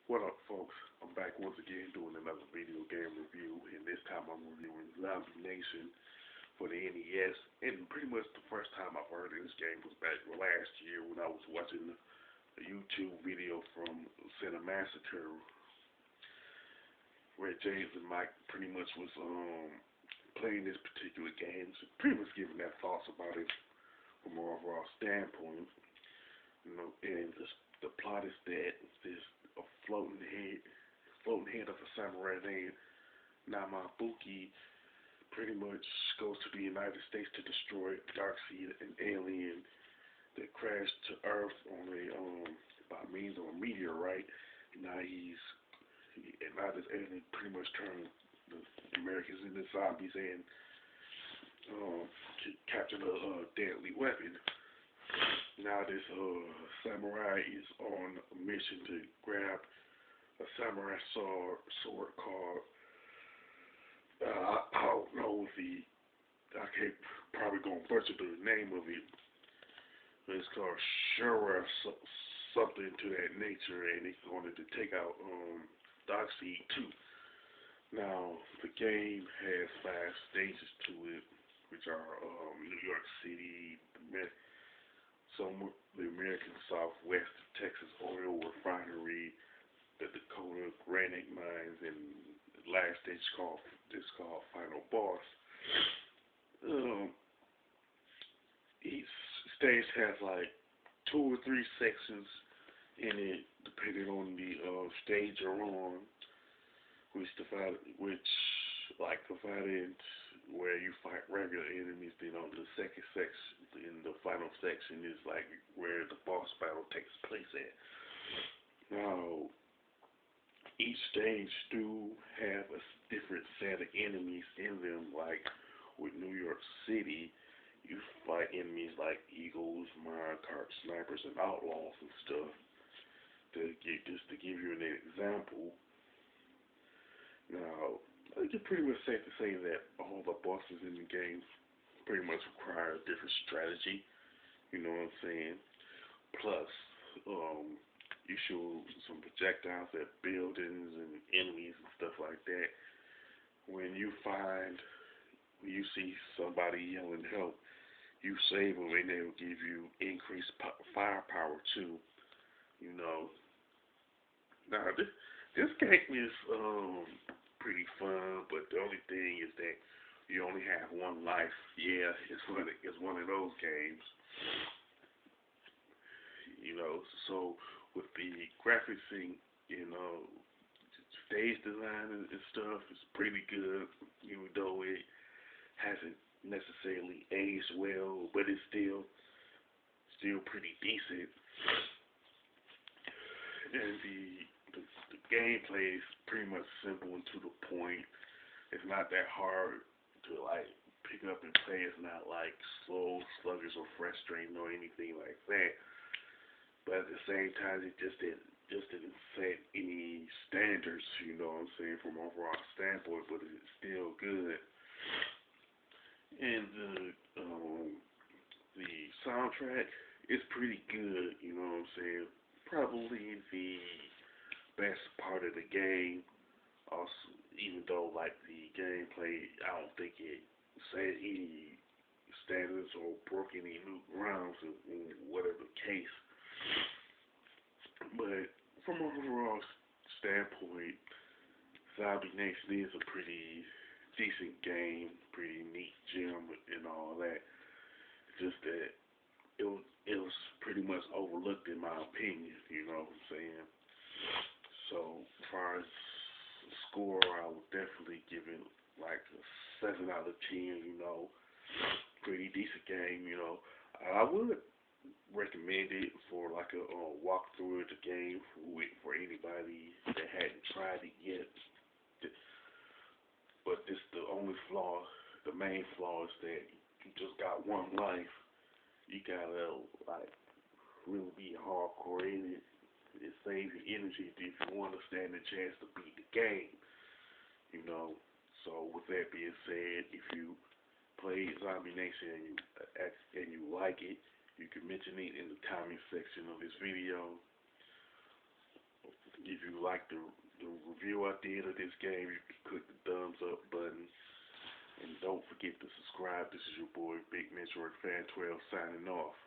What up, folks? I'm back once again doing another video game review, and this time I'm reviewing Zombie Nation for the NES. And pretty much the first time I've heard of this game was back last year when I was watching a YouTube video from Cinemassacre, where James and Mike pretty much was playing this particular game, so pretty much giving their thoughts about it from an overall standpoint. And the plot is that this a floating head of a samurai named Namabuki pretty much goes to the United States to destroy Darkseid, an alien that crashed to Earth on a by means of a meteorite. Now now this alien pretty much turned the Americans into zombies and captured a deadly weapon. Now this samurai is on a mission to grab a samurai sword called I don't know I can't probably gonna butcher the name of it. But it's called Shura something to that nature, and it's going to take out Darkseid too. Now the game has 5 stages to it, which are New York City, the American Southwest, Texas oil refinery, the Dakota granite mines, and the last stage called Final Boss. Um, each stage has like 2 or 3 sections in it, depending on the stage you're on, which like divided where you fight regular enemies. Then on the second section, in the final section, is like where the boss battle takes place at. Now, each stage do have a different set of enemies in them. Like with New York City, you fight enemies like eagles, minecart snipers, and outlaws and stuff. To give you an example, now it's pretty much safe to say that all the bosses in the game pretty much require a different strategy. You know what I'm saying? Plus, you shoot some projectiles at buildings and enemies and stuff like that. When you see somebody yelling help, you save them and they'll give you increased firepower too. You know. Now this game is pretty fun, but the only thing is that you only have one life. Yeah, it's one of those games. You know, so with the graphics and stage design and stuff, it's pretty good. Even though it hasn't necessarily aged well, but it's still pretty decent. And the gameplay is pretty much simple and to the point. It's not that hard to like pick up and play. It's not like slow, sluggish, or frustrating or anything like that. But at the same time, it just didn't set any standards. You know what I'm saying, from an overall standpoint. But it's still good. And the soundtrack is pretty good. You know what I'm saying. Probably the best part of the game. Also, even though like the gameplay, I don't think it set any standards or broke any new grounds in whatever case. But from an overall standpoint, Zombie Nation is a pretty decent game, pretty neat gem and all that. Just that it was pretty much overlooked in my opinion. You know what I'm saying? So as far as score, I would definitely give it like a 7 out of 10. Pretty decent game. I would recommend it for like a walkthrough of the game for anybody that hadn't tried it yet. But this the only flaw. The main flaw is that you just got one life. You gotta like really be hardcore in it. It saves your energy if you want to stand a chance to beat the game. You know. So with that being said, if you play Zombie Nation and you like it, you can mention it in the comment section of this video. If you like the review I did of this game, you can click the thumbs up button. And don't forget to subscribe. This is your boy, Big Metroid Fan 12, signing off.